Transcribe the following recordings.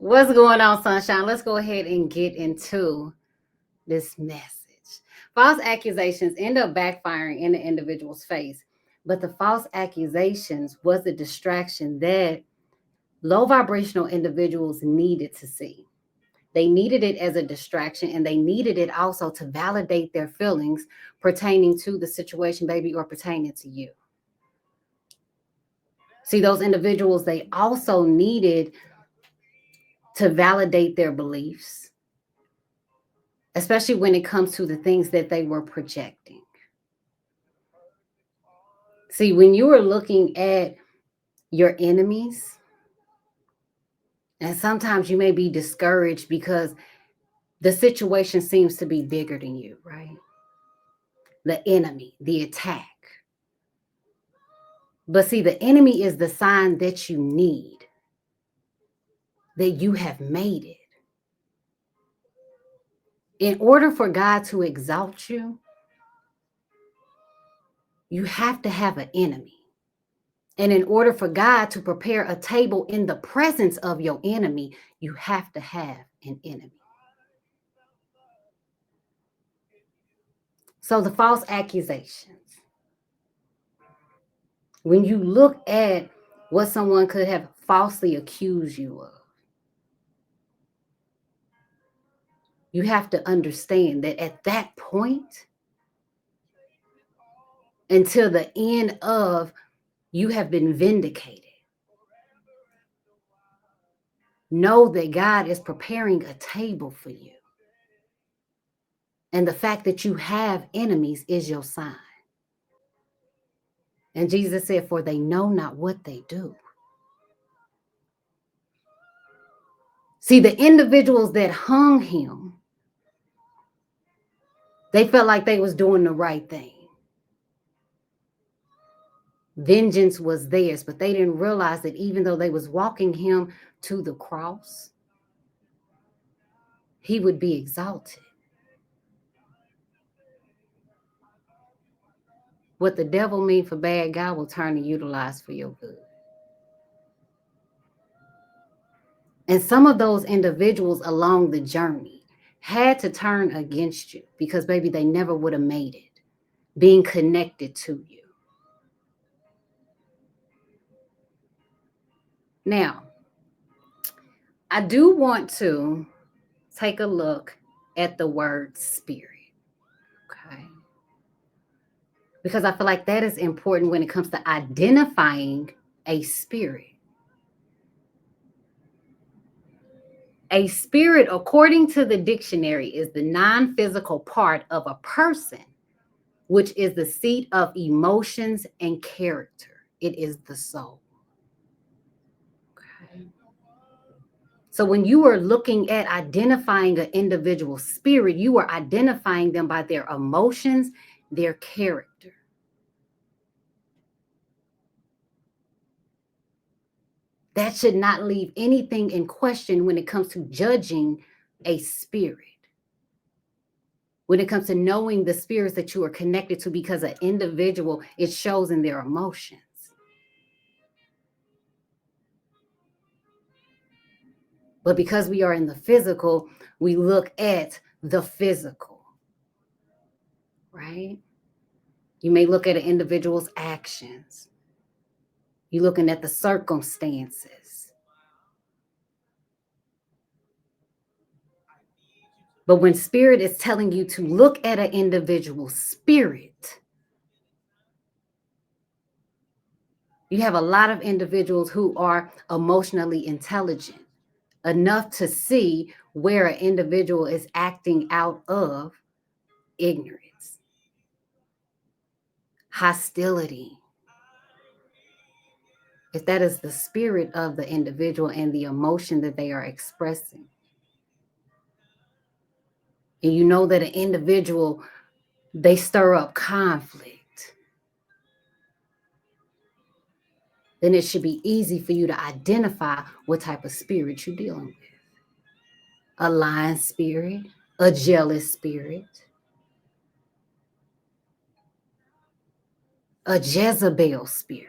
What's going on, Sunshine? Let's go ahead and get into this message. False accusations end up backfiring in the individual's face, but the false accusations was the distraction that low vibrational individuals needed to see. They needed it as a distraction, and they needed it also to validate their feelings pertaining to the situation, baby, or pertaining to you. See, those individuals, they also needed to validate their beliefs, especially when it comes to the things that they were projecting. See, when you are looking at your enemies, and sometimes you may be discouraged because the situation seems to be bigger than you, right? The enemy, the attack. But see, the enemy is the sign that you need, that you have made it. In order for God to exalt you, you have to have an enemy. And in order for God to prepare a table in the presence of your enemy, you have to have an enemy. So the false accusations. When you look at what someone could have falsely accused you of, you have to understand that at that point, until the end of you have been vindicated, know that God is preparing a table for you. And the fact that you have enemies is your sign. And Jesus said, for they know not what they do. See, the individuals that hung him, they felt like they was doing the right thing. Vengeance was theirs, but they didn't realize that even though they was walking him to the cross, he would be exalted. What the devil mean for bad, God will turn and utilize for your good. And some of those individuals along the journey had to turn against you because, baby, they never would have made it being connected to you. Now, I do want to take a look at the word spirit, okay? Because I feel like that is important when it comes to identifying a spirit. A spirit, according to the dictionary, is the non-physical part of a person, which is the seat of emotions and character. It is the soul. Okay. So when you are looking at identifying an individual spirit, you are identifying them by their emotions, their character. That should not leave anything in question when it comes to judging a spirit. When it comes to knowing the spirits that you are connected to, because an individual, it shows in their emotions. But because we are in the physical, we look at the physical, right? You may look at an individual's actions. You're looking at the circumstances. But when spirit is telling you to look at an individual's spirit, you have a lot of individuals who are emotionally intelligent enough to see where an individual is acting out of ignorance, hostility. If that is the spirit of the individual and the emotion that they are expressing. And you know that an individual, they stir up conflict, then it should be easy for you to identify what type of spirit you're dealing with. A lying spirit, a jealous spirit, a Jezebel spirit.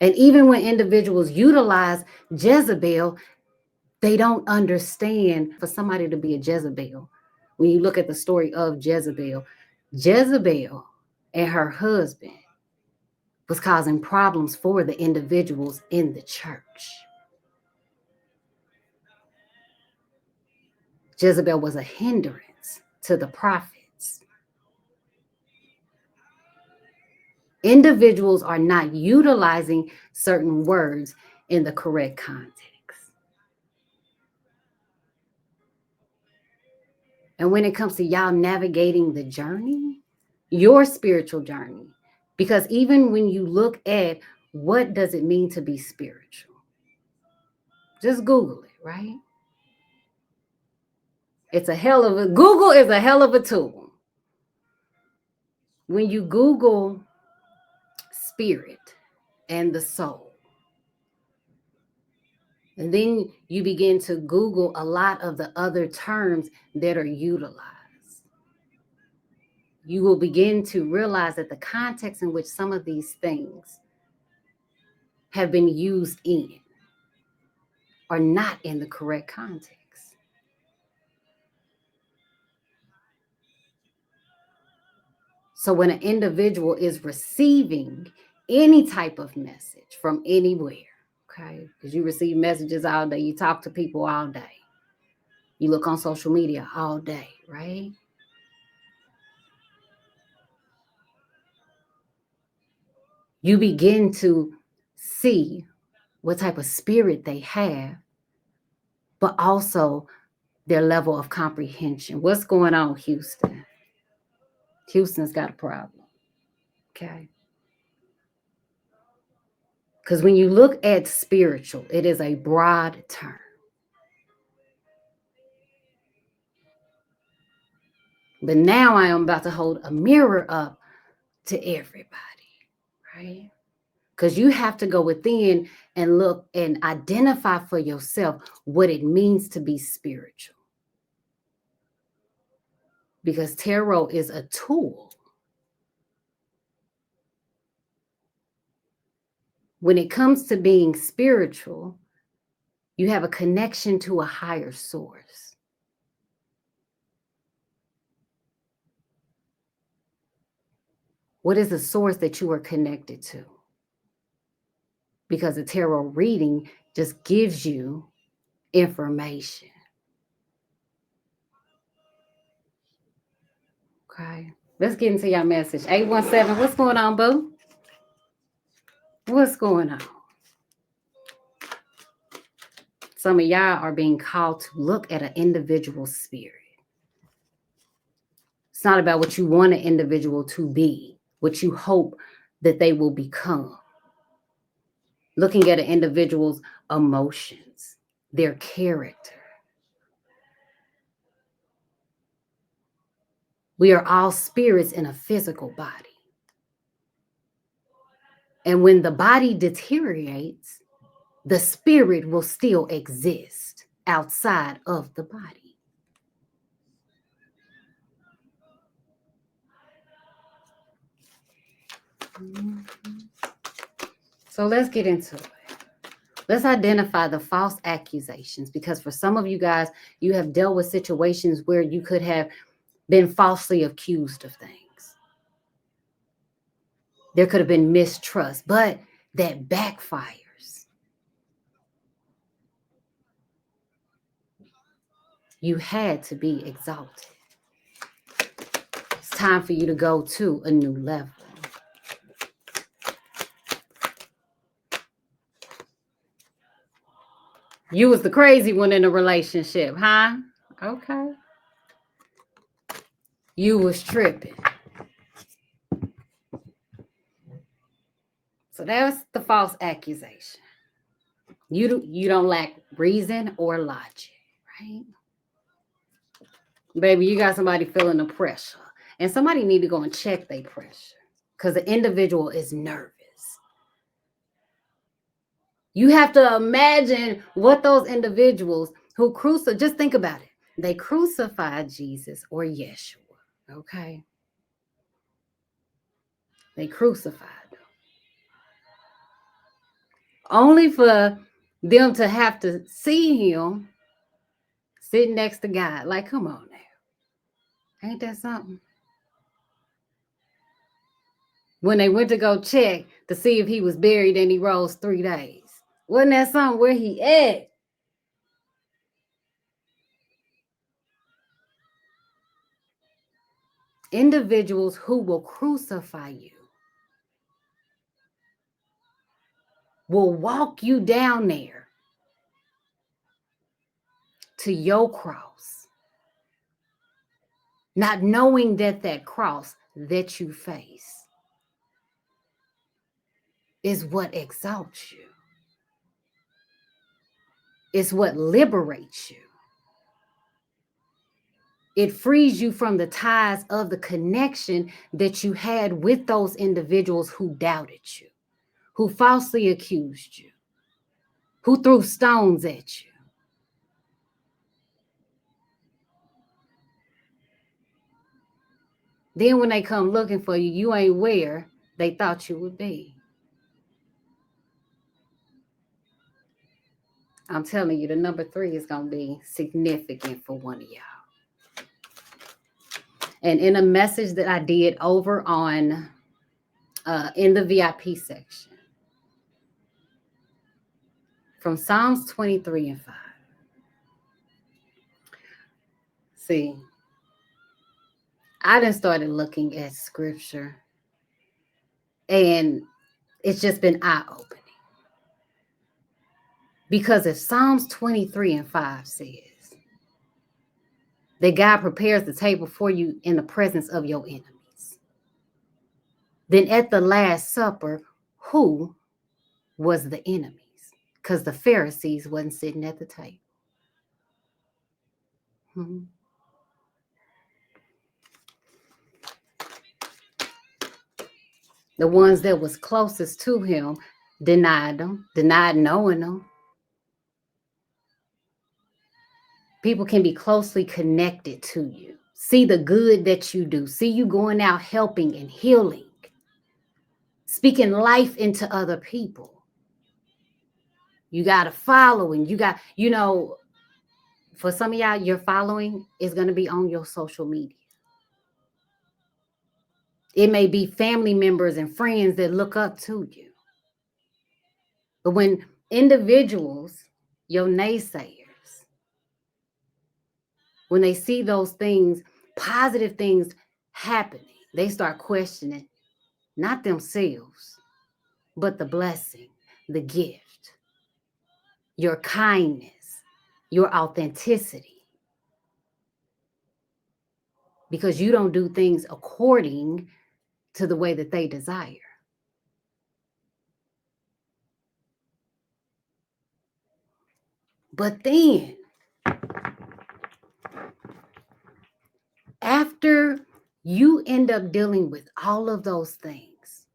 And even when individuals utilize Jezebel, They don't understand for somebody to be a Jezebel. When you look at the story of Jezebel, Jezebel and her husband was causing problems for the individuals in the church. Jezebel was a hindrance to the prophets. Individuals are not utilizing certain words in the correct context. And when it comes to y'all navigating the journey, your spiritual journey, because even when you look at what does it mean to be spiritual, just Google it, right? Google is a hell of a tool. When you Google spirit and the soul, and then you begin to Google a lot of the other terms that are utilized, you will begin to realize that the context in which some of these things have been used in are not in the correct context. So when an individual is receiving any type of message from anywhere, okay, because you receive messages all day, you talk to people all day, you look on social media all day, right? You begin to see what type of spirit they have, but also their level of comprehension. What's going on, Houston? Houston's got a problem, okay? Because when you look at spiritual, it is a broad term. But now I am about to hold a mirror up to everybody, right? Because you have to go within and look and identify for yourself what it means to be spiritual. Because tarot is a tool. When it comes to being spiritual, you have a connection to a higher source. What is the source that you are connected to? Because a tarot reading just gives you information. Okay, let's get into your message. 817, what's going on, boo? What's going on? Some of y'all are being called to look at an individual spirit. It's not about what you want an individual to be, what you hope that they will become. Looking at an individual's emotions, their character. We are all spirits in a physical body. And when the body deteriorates, the spirit will still exist outside of the body. So let's get into it. Let's identify the false accusations, because for some of you guys, you have dealt with situations where you could have been falsely accused of things. There could have been mistrust, but that backfires. You had to be exalted. It's time for you to go to a new level. You was the crazy one in a relationship, huh? Okay. You was tripping. So that's the false accusation. You don't lack reason or logic, right? Baby, you got somebody feeling the pressure. And somebody need to go and check their pressure, because the individual is nervous. You have to imagine what those individuals who just think about it. They crucified Jesus or Yeshua, okay? They crucified them. Only for them to have to see him sitting next to God. Like, come on now. Ain't that something? When they went to go check to see if he was buried and he rose 3 days. Wasn't that something? Where he at? Individuals who will crucify you will walk you down there to your cross, not knowing that that cross that you face is what exalts you. It's what liberates you. It frees you from the ties of the connection that you had with those individuals who doubted you, who falsely accused you, who threw stones at you. Then when they come looking for you, you ain't where they thought you would be. I'm telling you, the number 3 is going to be significant for one of y'all. And in a message that I did over on in the VIP section, from Psalms 23 and 5. See, I done started looking at scripture, and it's just been eye-opening. Because if Psalms 23 and 5 says that God prepares the table for you in the presence of your enemies, then at the Last Supper, who was the enemies? Because the Pharisees wasn't sitting at the table. The ones that was closest to him denied him, denied knowing him. People can be closely connected to you, see the good that you do, see you going out helping and healing, speaking life into other people. You got a following. You got, for some of y'all, your following is going to be on your social media. It may be family members and friends that look up to you. But when individuals, your naysayers, when they see those things, positive things happening, they start questioning not themselves, but the blessing, the gift, your kindness, your authenticity. Because you don't do things according to the way that they desire. But then, after you end up dealing with all of those things,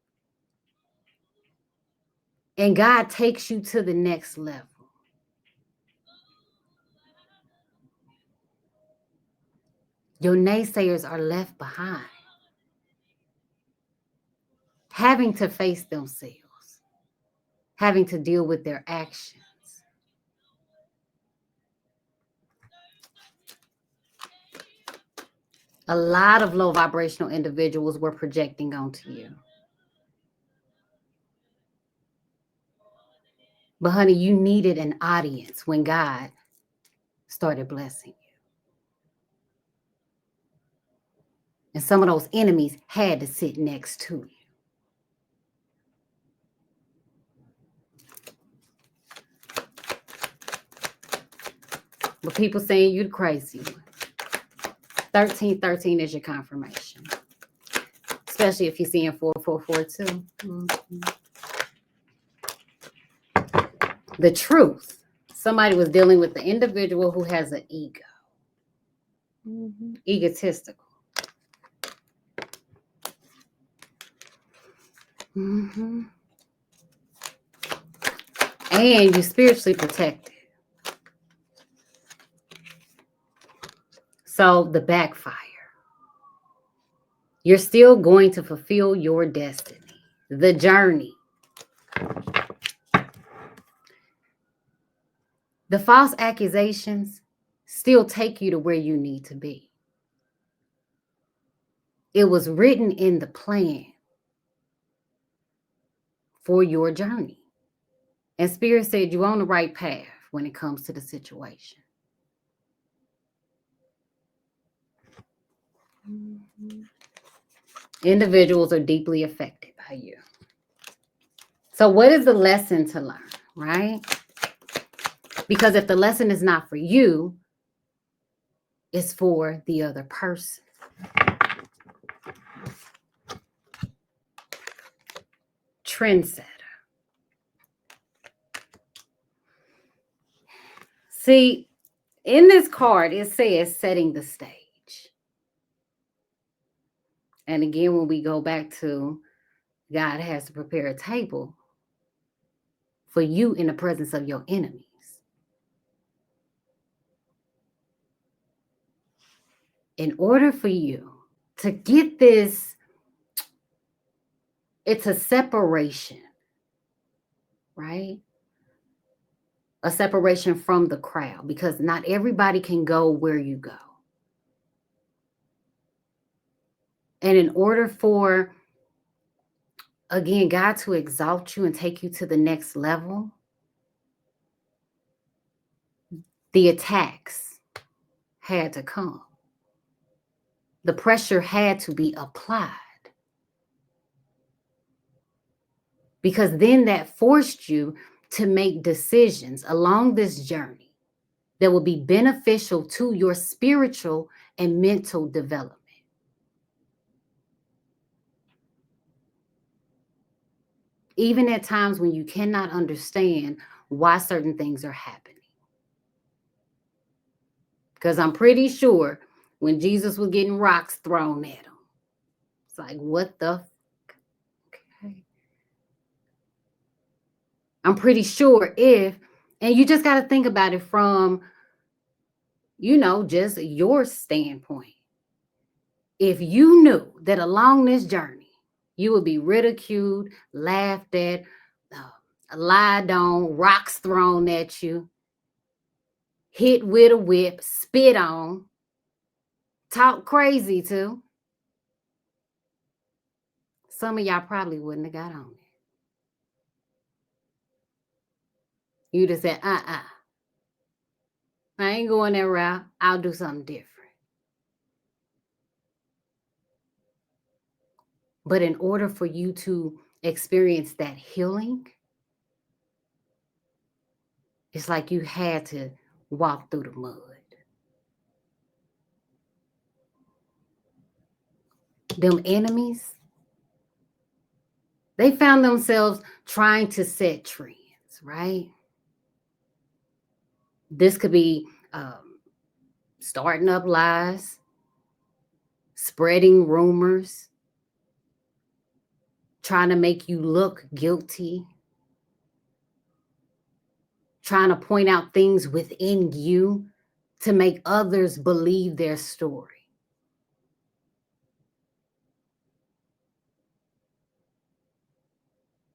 and God takes you to the next level, your naysayers are left behind, having to face themselves, having to deal with their actions. A lot of low vibrational individuals were projecting onto you. But honey, you needed an audience when God started blessing you. And some of those enemies had to sit next to you. But people saying you're the crazy one. 1313 is your confirmation. Especially if you're seeing 4442. Mm-hmm. The truth. Somebody was dealing with the individual who has an ego. Mm-hmm. Egotistical. Mm-hmm. And you're spiritually protected. So the backfire. You're still going to fulfill your destiny. The journey. The false accusations still take you to where you need to be. It was written in the plan for your journey. And Spirit said you're on the right path when it comes to the situation. Individuals are deeply affected by you. So what is the lesson to learn, right? Because if the lesson is not for you, it's for the other person. Trendsetter. See, in this card, it says setting the stage. And again, when we go back to God has to prepare a table for you in the presence of your enemies. In order for you to get this, it's a separation, right? A separation from the crowd, because not everybody can go where you go. And in order for, again, God to exalt you and take you to the next level, the attacks had to come. The pressure had to be applied. Because then that forced you to make decisions along this journey that will be beneficial to your spiritual and mental development. Even at times when you cannot understand why certain things are happening. Because I'm pretty sure when Jesus was getting rocks thrown at him, it's like, what the fuck? Okay. I'm pretty sure and you just got to think about it from, just your standpoint. If you knew that along this journey, you would be ridiculed, laughed at, lied on, rocks thrown at you, hit with a whip, spit on, talk crazy to, some of y'all probably wouldn't have got on it. You'd have said, I ain't going that route. I'll do something different. But in order for you to experience that healing, it's like you had to walk through the mud. Them enemies, they found themselves trying to set trends, right? This could be starting up lies, spreading rumors, trying to make you look guilty, trying to point out things within you to make others believe their story.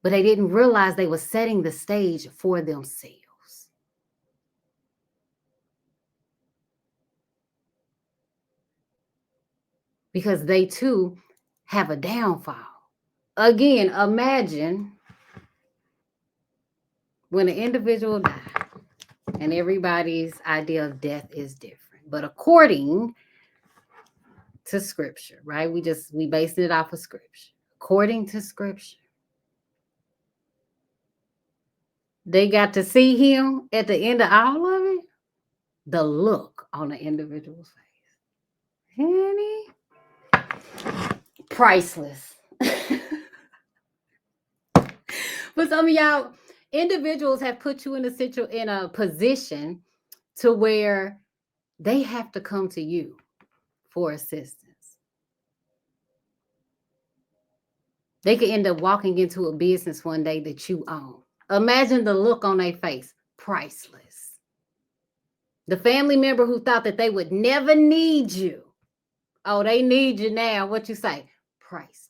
But they didn't realize they were setting the stage for themselves. Because they too have a downfall. Again, imagine when an individual dies, and everybody's idea of death is different. But according to scripture, right? We based it off of scripture. According to scripture, they got to see him at the end of all of it. The look on the individual's face. Honey, priceless. But some of y'all individuals have put you in a position to where they have to come to you for assistance. They could end up walking into a business one day that you own. Imagine the look on their face. Priceless. The family member who thought that they would never need you. Oh, they need you now. What you say? Priceless.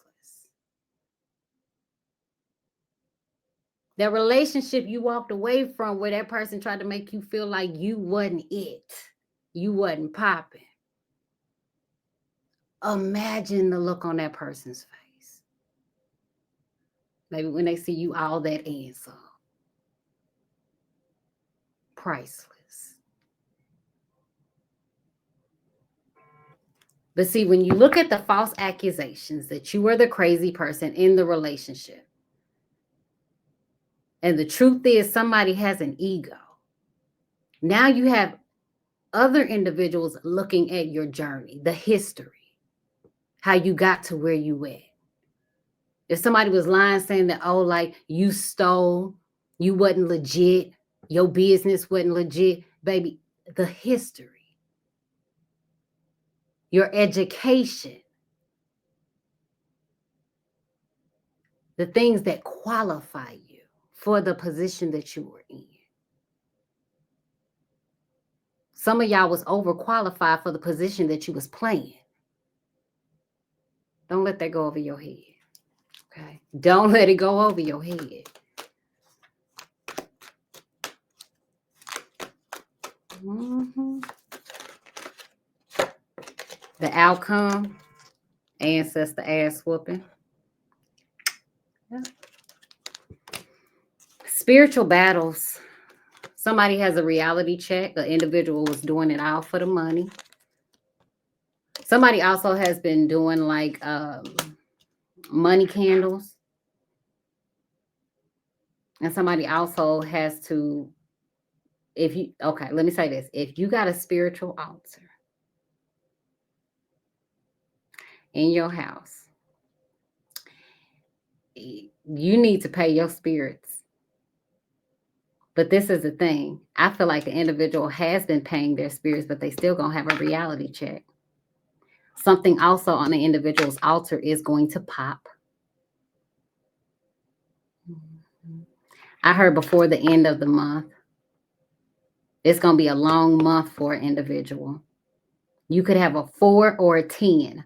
That relationship you walked away from where that person tried to make you feel like you wasn't it. You wasn't popping. Imagine the look on that person's face. Maybe when they see you all that and some. Priceless. But see, when you look at the false accusations that you were the crazy person in the relationship, and the truth is somebody has an ego. Now you have other individuals looking at your journey, the history, how you got to where you went. If somebody was lying saying that, oh, like you stole, you wasn't legit, your business wasn't legit, baby, the history, your education, the things that qualify you for the position that you were in. Some of y'all was overqualified for the position that you was playing. Don't let that go over your head. Okay? Don't let it go over your head. Mm-hmm. The outcome, ancestor ass whooping. Yeah. Spiritual battles. Somebody has a reality check. An individual was doing it all for the money. Somebody also has been doing like money candles. And somebody also has to, let me say this. If you got a spiritual altar in your house, you need to pay your spirits. But this is the thing. I feel like the individual has been paying their spirits, but they still gonna have a reality check. Something also on the individual's altar is going to pop. I heard before the end of the month. It's gonna be a long month for an individual. You could have a 4 or a 10.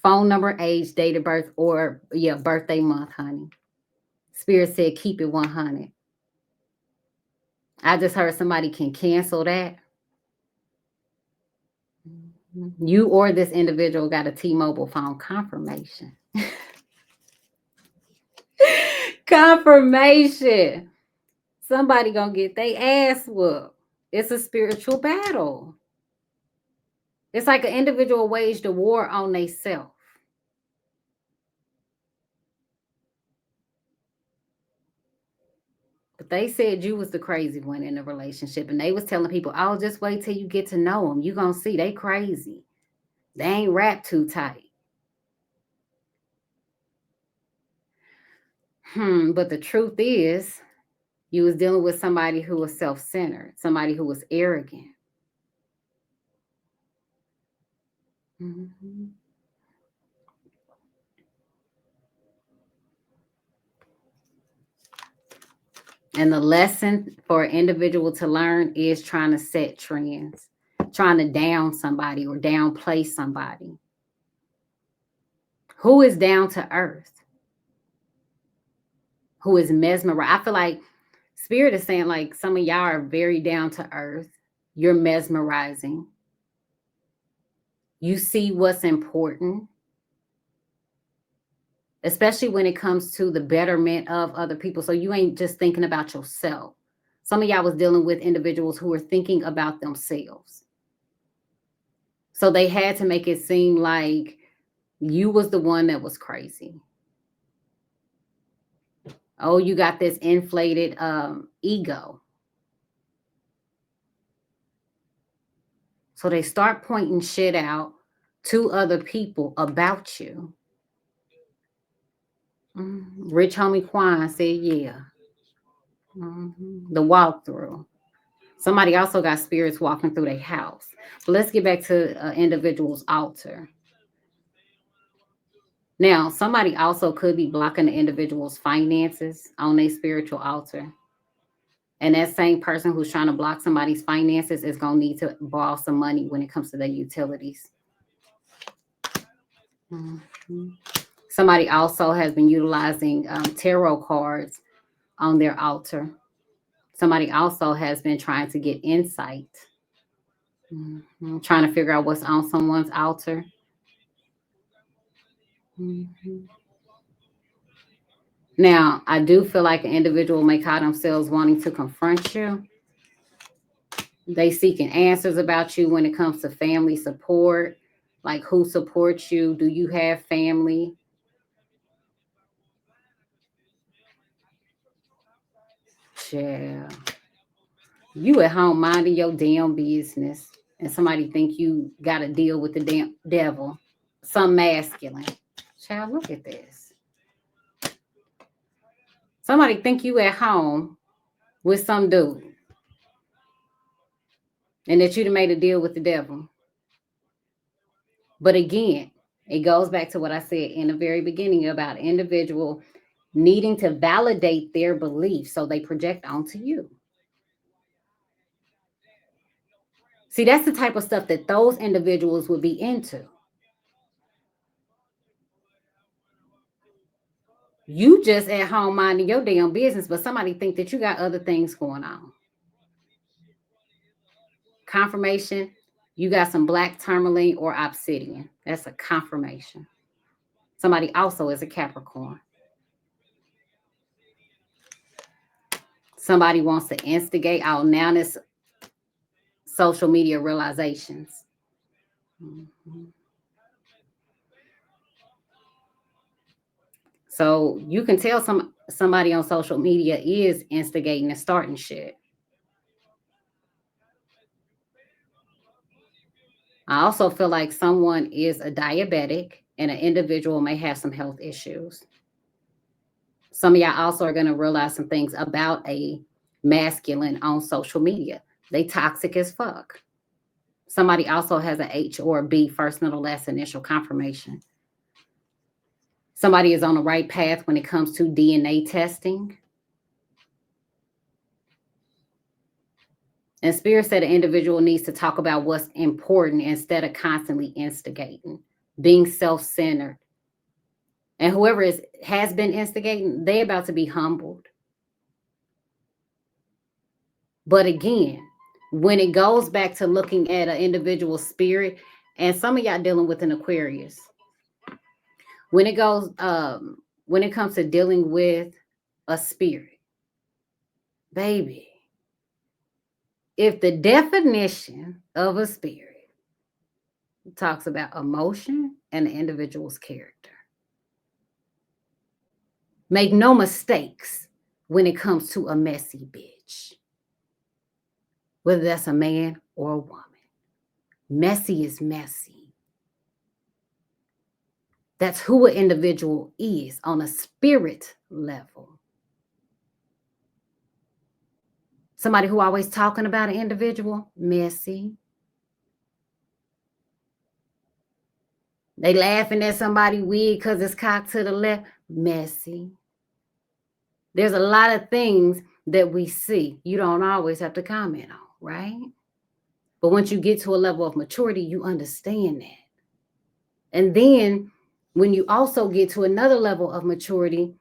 Phone number, age, date of birth, or birthday month, honey. Spirit said keep it 100. I just heard somebody can cancel that. You or this individual got a T-Mobile phone confirmation. Confirmation. Somebody gonna get their ass whooped. It's a spiritual battle. It's like an individual waged a war on themselves. But they said you was the crazy one in the relationship. And they was telling people, oh, just wait till you get to know them. You gonna see they crazy. They ain't wrapped too tight. But the truth is, you was dealing with somebody who was self-centered, somebody who was arrogant. Mm-hmm. And the lesson for an individual to learn is trying to set trends, trying to down somebody or downplay somebody. Who is down to earth? Who is mesmerized? I feel like Spirit is saying like some of y'all are very down to earth. You're mesmerizing. You see what's important, especially when it comes to the betterment of other people. So you ain't just thinking about yourself. Some of y'all was dealing with individuals who were thinking about themselves. So they had to make it seem like you was the one that was crazy. Oh, you got this inflated ego. So they start pointing shit out to other people about you. Rich homie Quan said, yeah. The walkthrough. Somebody also got spirits walking through their house. But let's get back to an individual's altar. Now, somebody also could be blocking the individual's finances on their spiritual altar. And that same person who's trying to block somebody's finances is going to need to borrow some money when it comes to their utilities. Somebody also has been utilizing tarot cards on their altar. Somebody also has been trying to get insight, trying to figure out what's on someone's altar. Mhm. Now, I do feel like an individual may call themselves wanting to confront you. They seeking answers about you when it comes to family support, like who supports you. Do you have family? Yeah. You at home minding your damn business, and somebody think you got to deal with the damn devil, some masculine. Child, look at this. Somebody think you at home with some dude, and that you done made a deal with the devil. But again, it goes back to what I said in the very beginning about individual needing to validate their beliefs so they project onto you. See, that's the type of stuff that those individuals would be into. You just at home minding your damn business, but somebody think that you got other things going on. Confirmation, you got some black tourmaline or obsidian. That's a confirmation. Somebody also is a Capricorn. Somebody wants to instigate out now this social media realizations. Mm-hmm. So you can tell somebody on social media is instigating and starting shit. I also feel like someone is a diabetic and an individual may have some health issues. Some of y'all also are going to realize some things about a masculine on social media. They toxic as fuck. Somebody also has an H or a B, first, middle, last initial confirmation. Somebody is on the right path when it comes to DNA testing. And Spirit said an individual needs to talk about what's important instead of constantly instigating, being self-centered. And whoever has been instigating, they're about to be humbled. But again, when it goes back to looking at an individual spirit, and some of y'all dealing with an Aquarius, when it comes to dealing with a spirit, baby, if the definition of a spirit talks about emotion and the individual's character, make no mistakes when it comes to a messy bitch, whether that's a man or a woman. Messy is messy. That's who an individual is on a spirit level. Somebody who always talking about an individual, messy. They laughing at somebody weird because it's cocked to the left, messy. There's a lot of things that we see. You don't always have to comment on, right? But once you get to a level of maturity, you understand that. And then when you also get to another level of maturity,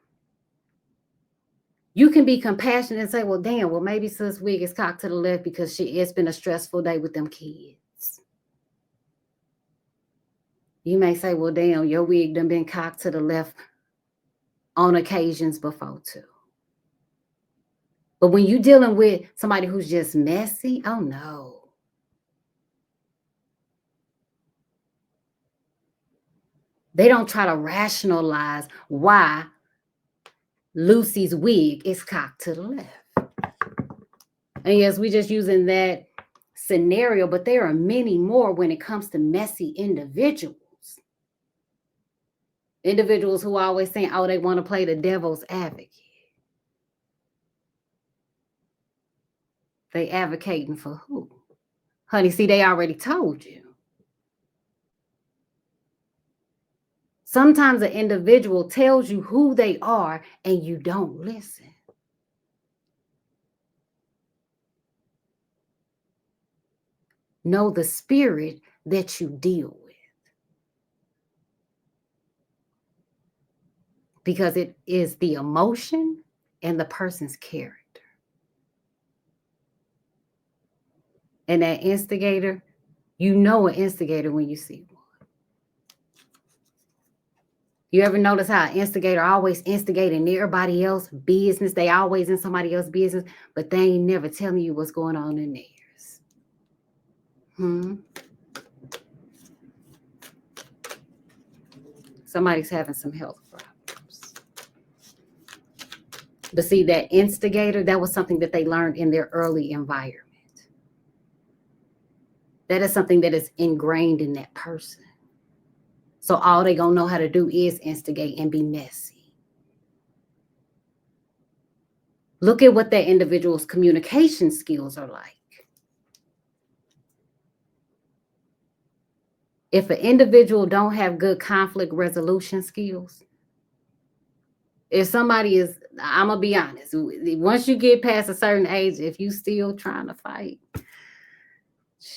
you can be compassionate and say, well, damn, well, maybe sis wig is cocked to the left because it's been a stressful day with them kids. You may say, well, damn, your wig done been cocked to the left on occasions before too. But when you're dealing with somebody who's just messy, oh no. They don't try to rationalize why Lucy's wig is cocked to the left. And yes, we're just using that scenario, but there are many more when it comes to messy individuals. Individuals who are always saying, oh, they want to play the devil's advocate. They advocating for who? Honey, see, they already told you. Sometimes an individual tells you who they are and you don't listen. Know the spirit that you deal with. Because it is the emotion and the person's character. And that instigator, you know an instigator when you see one. You ever notice how an instigator always instigating everybody else's business? They always in somebody else's business, but they ain't never telling you what's going on in theirs. Somebody's having some health problems. But see, that instigator, that was something that they learned in their early environment. That is something that is ingrained in that person. So all they gonna know how to do is instigate and be messy. Look at what that individual's communication skills are like. If an individual don't have good conflict resolution skills, if somebody is, I'm gonna be honest, once you get past a certain age, if you still trying to fight,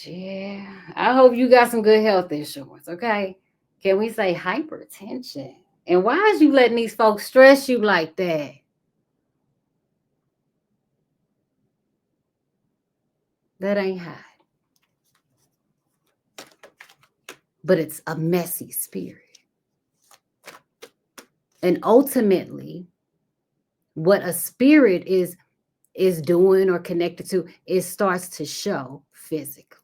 yeah, I hope you got some good health insurance, okay? Can we say hypertension? And why is you letting these folks stress you like that? That ain't high. But it's a messy spirit. And ultimately, what a spirit is doing or connected to, it starts to show physically.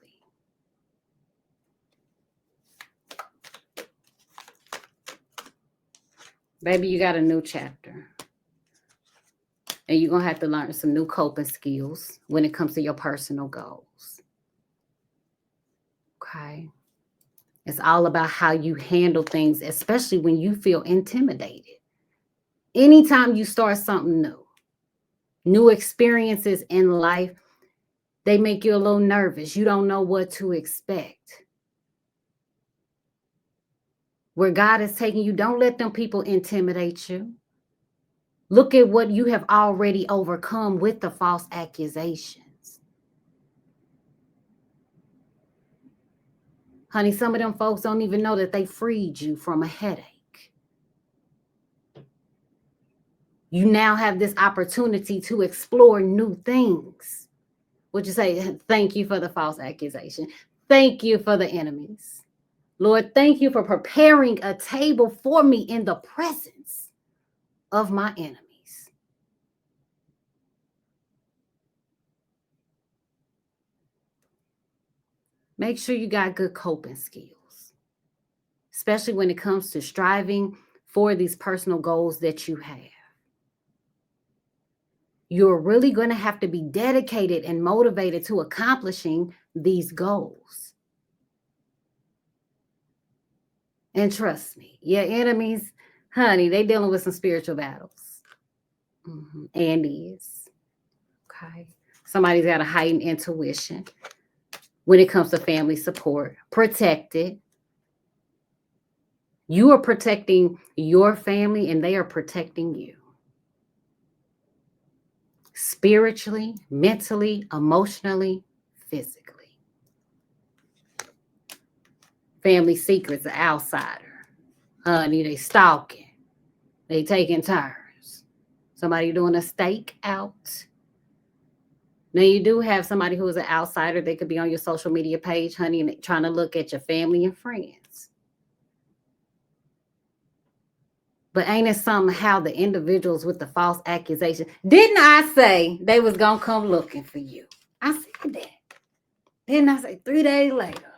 Baby, you got a new chapter. And you're going to have to learn some new coping skills when it comes to your personal goals. Okay? It's all about how you handle things, especially when you feel intimidated. Anytime you start something new experiences in life, they make you a little nervous. You don't know what to expect. Where God is taking you, don't let them people intimidate you. Look at what you have already overcome with the false accusations. Honey, some of them folks don't even know that they freed you from a headache. You now have this opportunity to explore new things. Would you say, thank you for the false accusation? Thank you for the enemies. Lord, thank you for preparing a table for me in the presence of my enemies. Make sure you got good coping skills, especially when it comes to striving for these personal goals that you have. You're really going to have to be dedicated and motivated to accomplishing these goals. And trust me, your enemies, honey, they dealing with some spiritual battles. And is. Okay. Somebody's got a heightened intuition when it comes to family support. Protected. You are protecting your family and they are protecting you. Spiritually, mentally, emotionally, physically. Family secrets, an outsider. Honey, they stalking. They taking turns. Somebody doing a stake out. Now, you do have somebody who is an outsider. They could be on your social media page, honey, and trying to look at your family and friends. But ain't it something how the individuals with the false accusation, didn't I say they was going to come looking for you? I said that. Didn't I say 3 days later?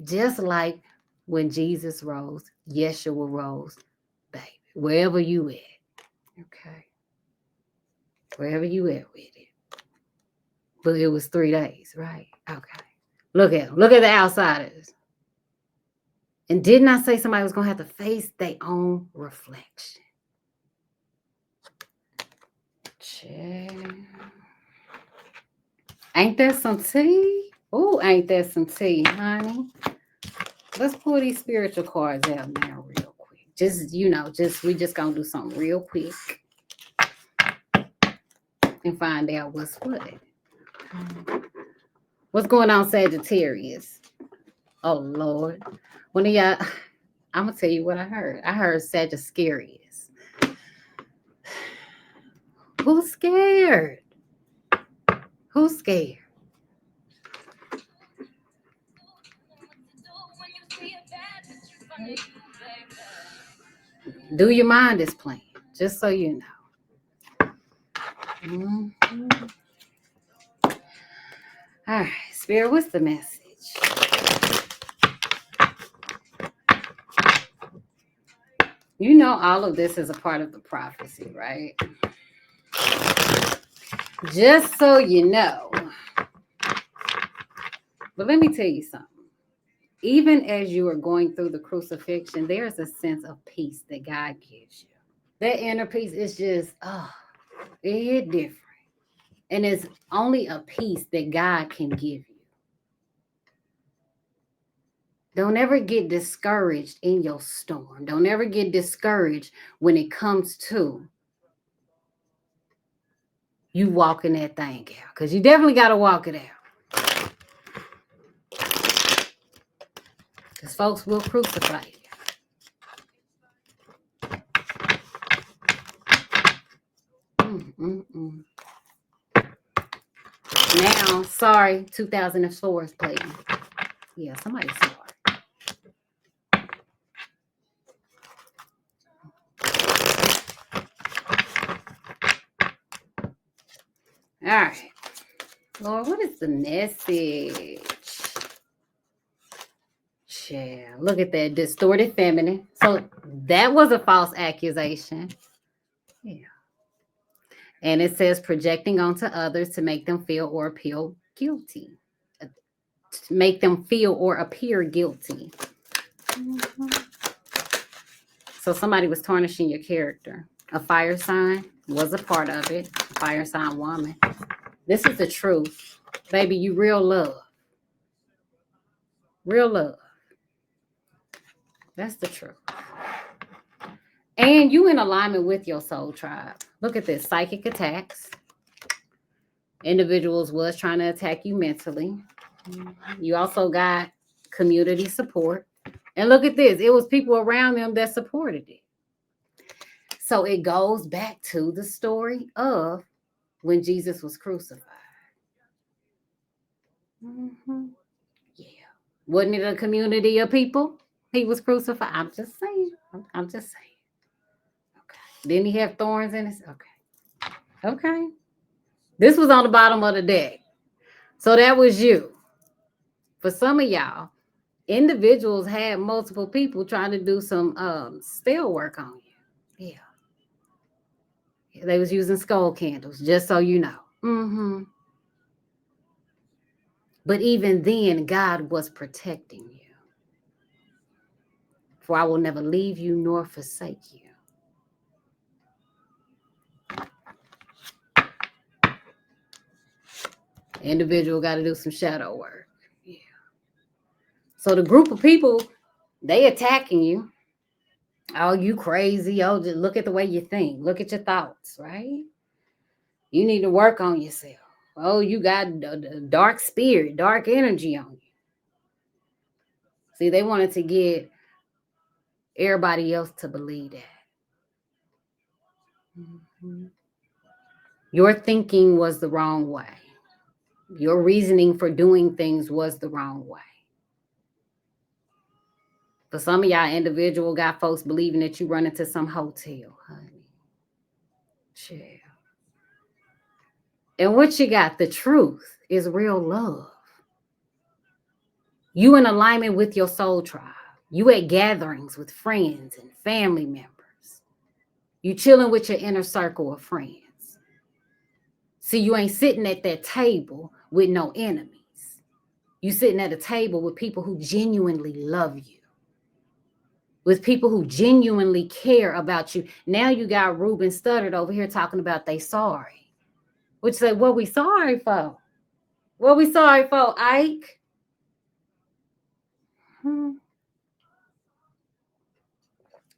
Just like when Jesus rose, Yeshua rose, baby, wherever you at, okay? Wherever you at with it. But it was 3 days, right? Okay. Look at them. Look at the outsiders. And didn't I say somebody was going to have to face their own reflection? Check. Ain't that some tea? Oh, ain't that some tea, honey? Let's pull these spiritual cards out now real quick. We just going to do something real quick. And find out what's what. What's going on, Sagittarius? Oh, Lord. One of y'all, I'm gonna tell you what I heard. I heard Sagittarius. Who's scared? Who's scared? Do your mind is playing, just so you know. Mhm. All right, Spirit, what's the message? You know, all of this is a part of the prophecy, right? Just so you know. But let me tell you something. Even as you are going through the crucifixion, there's a sense of peace that God gives you. That inner peace is just, it hit different. And it's only a peace that God can give you. Don't ever get discouraged in your storm. Don't ever get discouraged when it comes to you walking that thing out. Because you definitely got to walk it out. Because folks will crucify you. Now, sorry, 2004 is playing. Yeah, somebody's sorry. All right. Lord, what is the message? Yeah, look at that distorted feminine. So that was a false accusation. Yeah. And it says projecting onto others to make them feel or appear guilty. To make them feel or appear guilty. So somebody was tarnishing your character. A fire sign was a part of it. Fire sign woman. This is the truth. Baby, you real love. Real love. That's the truth. And you in alignment with your soul tribe. Look at this. Psychic attacks. Individuals was trying to attack you mentally. You also got community support. And look at this. It was people around them that supported it. So it goes back to the story of when Jesus was crucified. Mm-hmm. Yeah. Wasn't it a community of people? He was crucified. I'm just saying. I'm just saying. Okay. Didn't he have thorns in his? Okay. Okay. This was on the bottom of the deck. So that was you. For some of y'all, individuals had multiple people trying to do some spell work on you. Yeah. They was using skull candles, just so you know. Mm-hmm. But even then, God was protecting you. For I will never leave you nor forsake you. Individual got to do some shadow work. Yeah. So the group of people, they attacking you. Oh, you crazy. Oh, just look at the way you think. Look at your thoughts, right? You need to work on yourself. Oh, you got a dark spirit, dark energy on you. See, they wanted to get everybody else to believe that. Mm-hmm. Your thinking was the wrong way. Your reasoning for doing things was the wrong way. For some of y'all individual got folks believing that you run into some hotel, honey. Chill. And what you got, the truth is real love. You in alignment with your soul tribe. You at gatherings with friends and family members. You chilling with your inner circle of friends. See, you ain't sitting at that table with no enemies. You sitting at a table with people who genuinely love you. With people who genuinely care about you. Now you got Ruben Studdard over here talking about they sorry. Which say, what we sorry for? What we sorry for, Ike?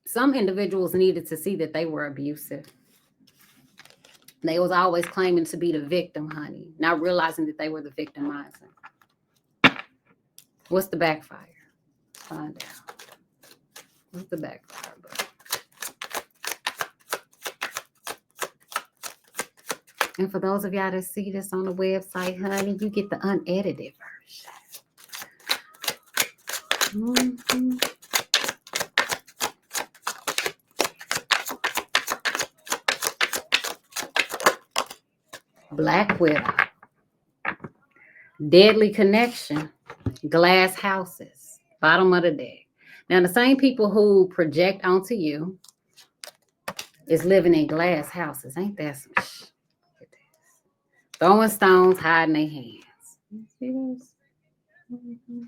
Some individuals needed to see that they were abusive. They was always claiming to be the victim, honey, not realizing that they were the victimizer. What's the backfire? Find out. What's the backfire book? And for those of y'all that see this on the website, honey, you get the unedited version. Mm-hmm. Black Widow. Deadly Connection. Glass houses. Bottom of the deck. Now, the same people who project onto you is living in glass houses. Ain't that some shit? Throwing stones, hiding their hands. You see this? Mm-hmm.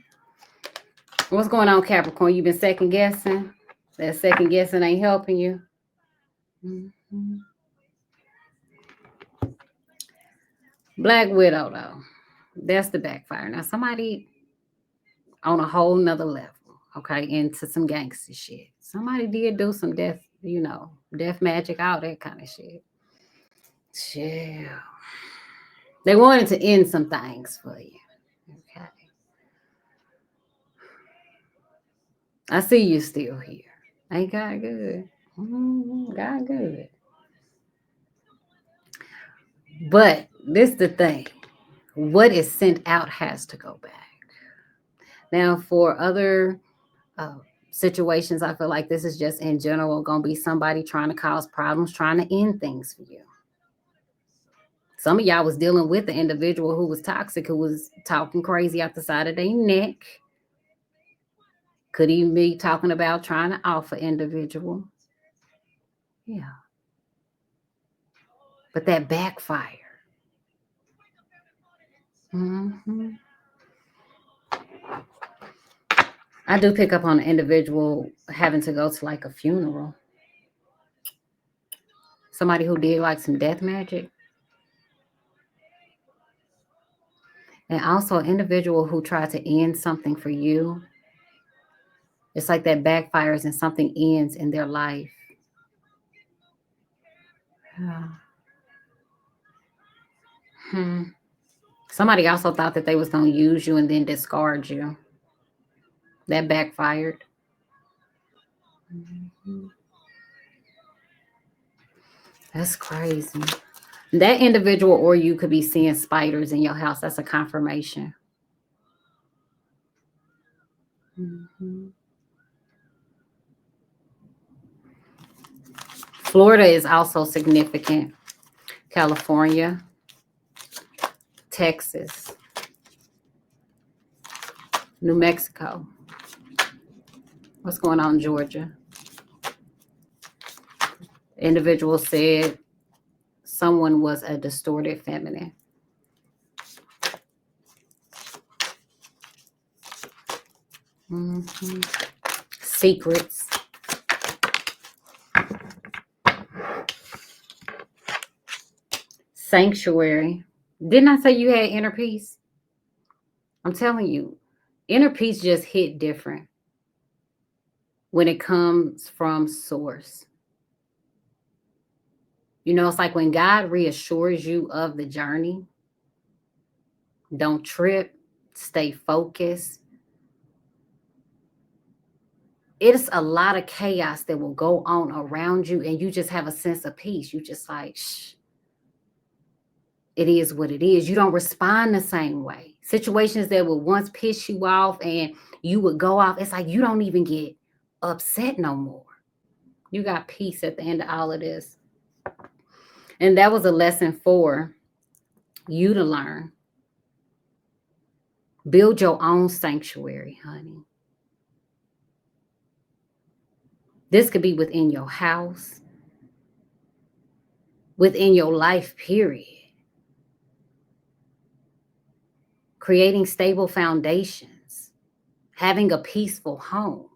What's going on, Capricorn? You been second guessing? That second guessing ain't helping you. Mm-hmm. Black Widow, though. That's the backfire. Now, somebody on a whole nother level, okay, into some gangster shit. Somebody did do some death, death magic, all that kind of shit. Chill. They wanted to end some things for you. Okay. I see you still here. Ain't God good? God good. But this the thing. What is sent out has to go back. Now, for other situations, I feel like this is just in general going to be somebody trying to cause problems, trying to end things for you. Some of y'all was dealing with the individual who was toxic, who was talking crazy out the side of their neck. Could even be talking about trying to offer individual. Yeah. But that backfire. Mm-hmm. I do pick up on an individual having to go to like a funeral. Somebody who did like some death magic. And also an individual who tried to end something for you. It's like that backfires and something ends in their life. Somebody also thought that they was going to use you and then discard you. That backfired. Mm-hmm. That's crazy. That individual or you could be seeing spiders in your house. That's a confirmation. Mm-hmm. Florida is also significant. California, Texas, New Mexico. What's going on in Georgia? Individual said someone was a distorted feminine. Mm-hmm. Secrets. Sanctuary. Didn't I say you had inner peace? I'm telling you, inner peace just hit different when it comes from source. It's like when God reassures you of the journey, don't trip, stay focused. It's a lot of chaos that will go on around you, and you just have a sense of peace. You just like, shh, it is what it is. You don't respond the same way. Situations that would once piss you off and you would go off, it's like you don't even get upset no more. You got peace at the end of all of this. And that was a lesson for you to learn. Build your own sanctuary, honey. This could be within your house, within your life, period. Creating stable foundations, having a peaceful home.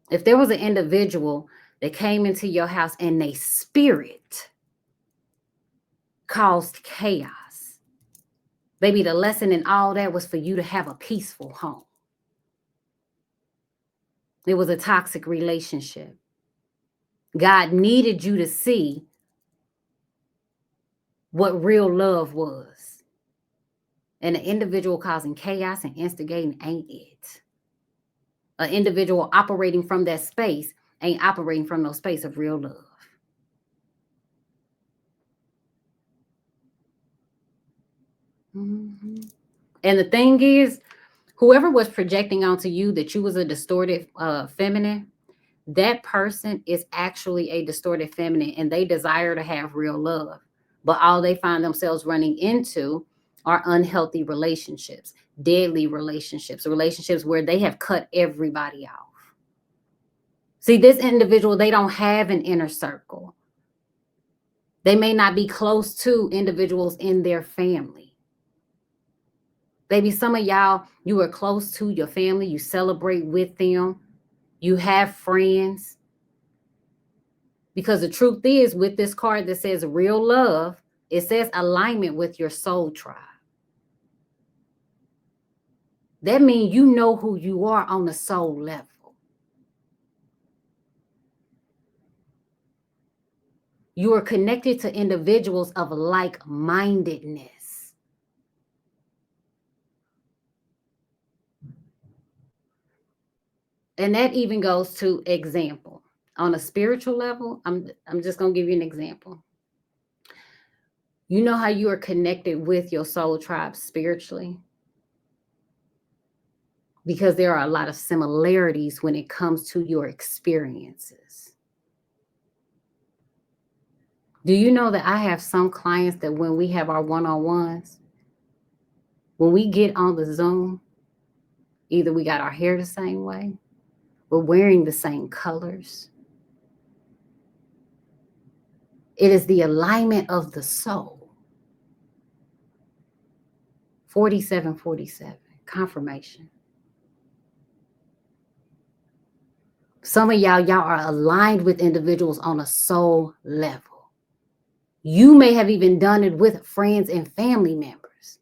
If there was an individual that came into your house and their spirit caused chaos, baby, the lesson in all that was for you to have a peaceful home. It was a toxic relationship. God needed you to see what real love was. And an individual causing chaos and instigating ain't it. An individual operating from that space ain't operating from no space of real love. Mm-hmm. And the thing is, whoever was projecting onto you that you was a distorted feminine, that person is actually a distorted feminine and they desire to have real love. But all they find themselves running into are unhealthy relationships, deadly relationships, relationships where they have cut everybody off. See, this individual, they don't have an inner circle. They may not be close to individuals in their family. Maybe some of y'all, you are close to your family, you celebrate with them, you have friends. Because the truth is, with this card that says real love, it says alignment with your soul tribe. That means you know who you are on the soul level. You are connected to individuals of like-mindedness. And that even goes to example. On a spiritual level, I'm just going to give you an example. You know how you are connected with your soul tribe spiritually? Because there are a lot of similarities when it comes to your experiences. Do you know that I have some clients that when we have our one-on-ones, when we get on the Zoom, either we got our hair the same way, we're wearing the same colors. It is the alignment of the soul. 4747, confirmation. Some of y'all are aligned with individuals on a soul level. You may have even done it with friends and family members.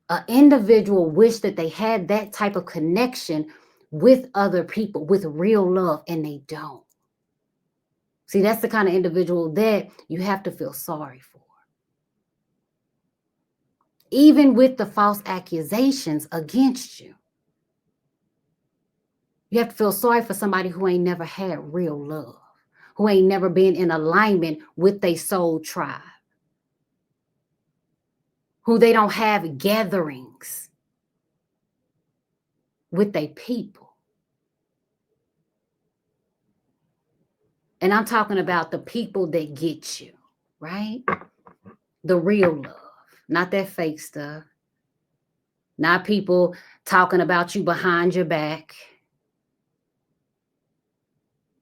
An individual wish that they had that type of connection with other people, with real love, and they don't. See, that's the kind of individual that you have to feel sorry for. Even with the false accusations against you. You have to feel sorry for somebody who ain't never had real love, who ain't never been in alignment with their soul tribe, who they don't have gatherings with their people. And I'm talking about the people that get you, right? The real love, not that fake stuff. Not people talking about you behind your back.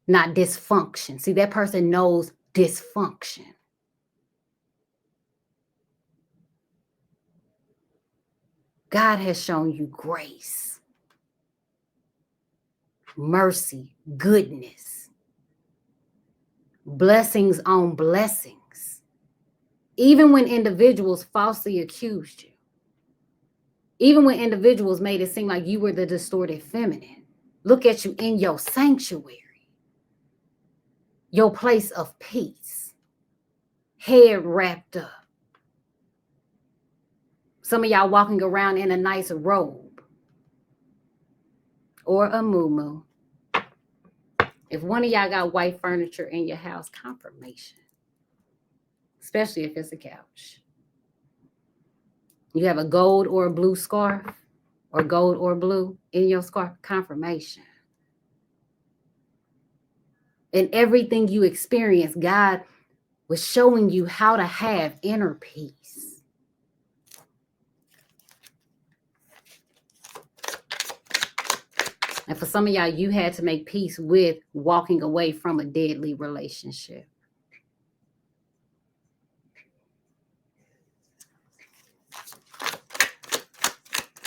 Not dysfunction. See, that person knows dysfunction. God has shown you grace, mercy, goodness, blessings on blessings. Even when individuals falsely accused you, even when individuals made it seem like you were the distorted feminine, look at you in your sanctuary, your place of peace, head wrapped up. Some of y'all walking around in a nice robe or a muumuu. If one of y'all got white furniture in your house, confirmation, especially if it's a couch. You have a gold or a blue scarf or gold or blue in your scarf, confirmation. In everything you experience, God was showing you how to have inner peace. And for some of y'all, you had to make peace with walking away from a deadly relationship.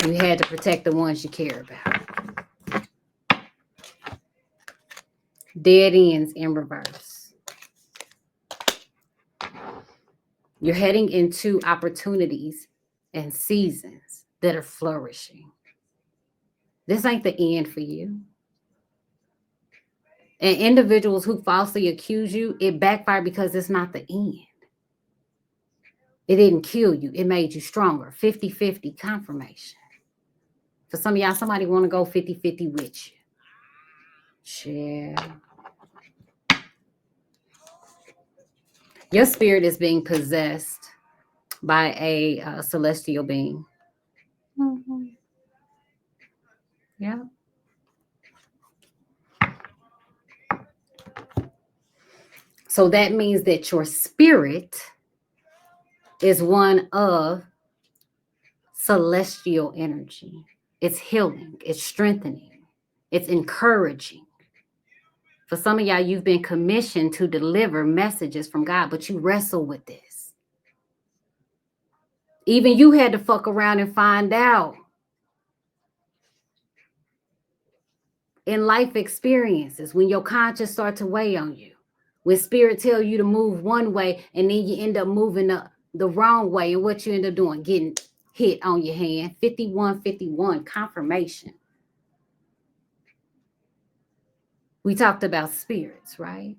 You had to protect the ones you care about. Dead ends in reverse. You're heading into opportunities and seasons that are flourishing. This ain't the end for you. And individuals who falsely accuse you, it backfired because it's not the end. It didn't kill you. It made you stronger. 50-50 confirmation. For some of y'all, somebody want to go 50-50 with you. Share. Your spirit is being possessed by a celestial being. Mm-hmm. Yeah. So that means that your spirit is one of celestial energy. It's healing, it's strengthening, it's encouraging. For some of y'all, you've been commissioned to deliver messages from God, but you wrestle with this. Even you had to fuck around and find out in life experiences when your conscience starts to weigh on you. When spirit tell you to move one way and then you end up moving the wrong way, and what you end up doing, getting hit on your hand. 51-51 confirmation. We talked about spirits, right?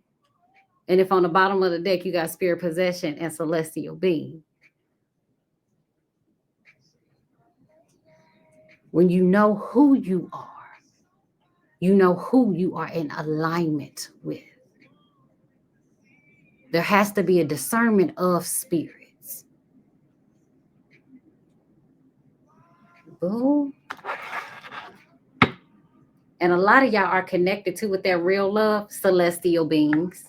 And if on the bottom of the deck you got spirit possession and celestial being, when you know who you are in alignment with. There has to be a discernment of spirits. Boo. And a lot of y'all are connected to, with their real love, celestial beings.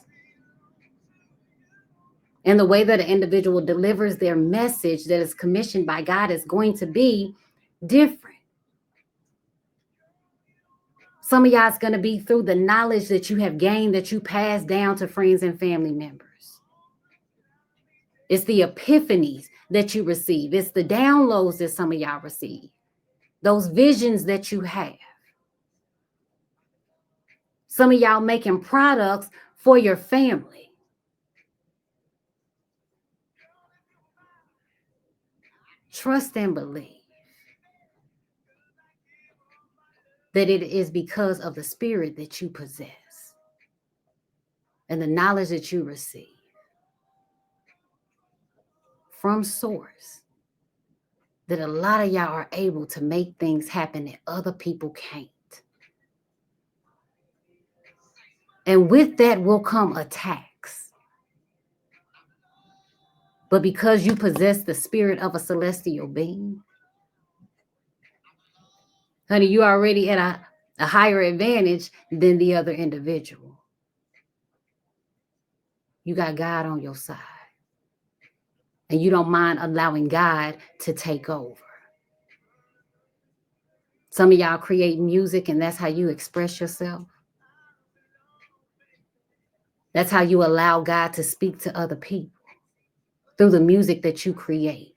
And the way that an individual delivers their message that is commissioned by God is going to be different. Some of y'all is going to be through the knowledge that you have gained, that you pass down to friends and family members. It's the epiphanies that you receive. It's the downloads that some of y'all receive. Those visions that you have. Some of y'all making products for your family. Trust and believe that it is because of the spirit that you possess and the knowledge that you receive from source, that a lot of y'all are able to make things happen that other people can't. And with that will come attacks. But because you possess the spirit of a celestial being, honey, you already at a higher advantage than the other individual. You got God on your side. And you don't mind allowing God to take over. Some of y'all create music and that's how you express yourself. That's how you allow God to speak to other people through the music that you create.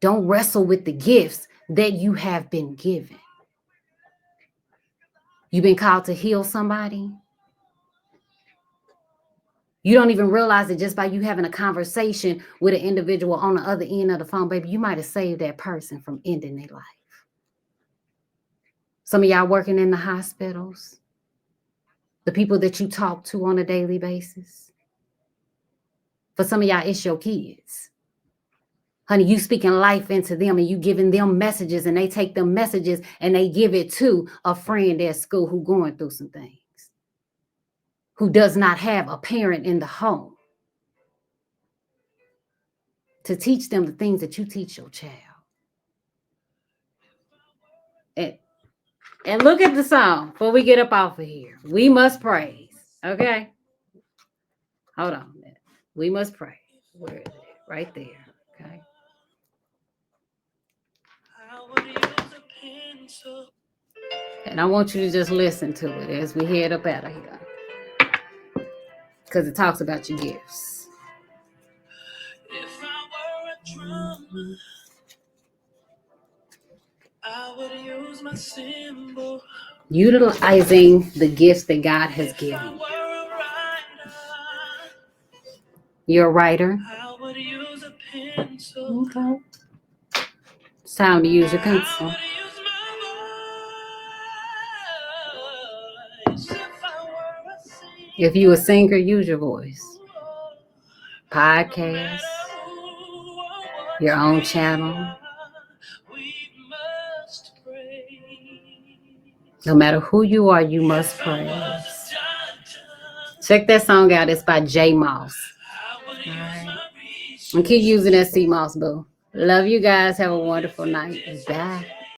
Don't wrestle with the gifts that you have been given. You've been called to heal somebody. You don't even realize that just by you having a conversation with an individual on the other end of the phone, baby, you might have saved that person from ending their life. Some of y'all working in the hospitals, the people that you talk to on a daily basis. For some of y'all, it's your kids. Honey, you speaking life into them and you giving them messages, and they take them messages and they give it to a friend at school who going through some things, who does not have a parent in the home to teach them the things that you teach your child. And look at the song before we get up off of here. We must praise. Okay. Hold on. We must praise. Where is it? Right there. Okay. And I want you to just listen to it as we head up out of here, because it talks about your gifts. If I were a drummer, I would use my cymbal. Utilizing the gifts that God has given you. You're a writer. I would use a pencil. Okay. It's time to use your pencil. If you a singer, use your voice. Podcast, your own channel. No matter who you are, you must praise. Check that song out. It's by J Moss. All right. And keep using that C Moss, boo. Love you guys. Have a wonderful night. Bye.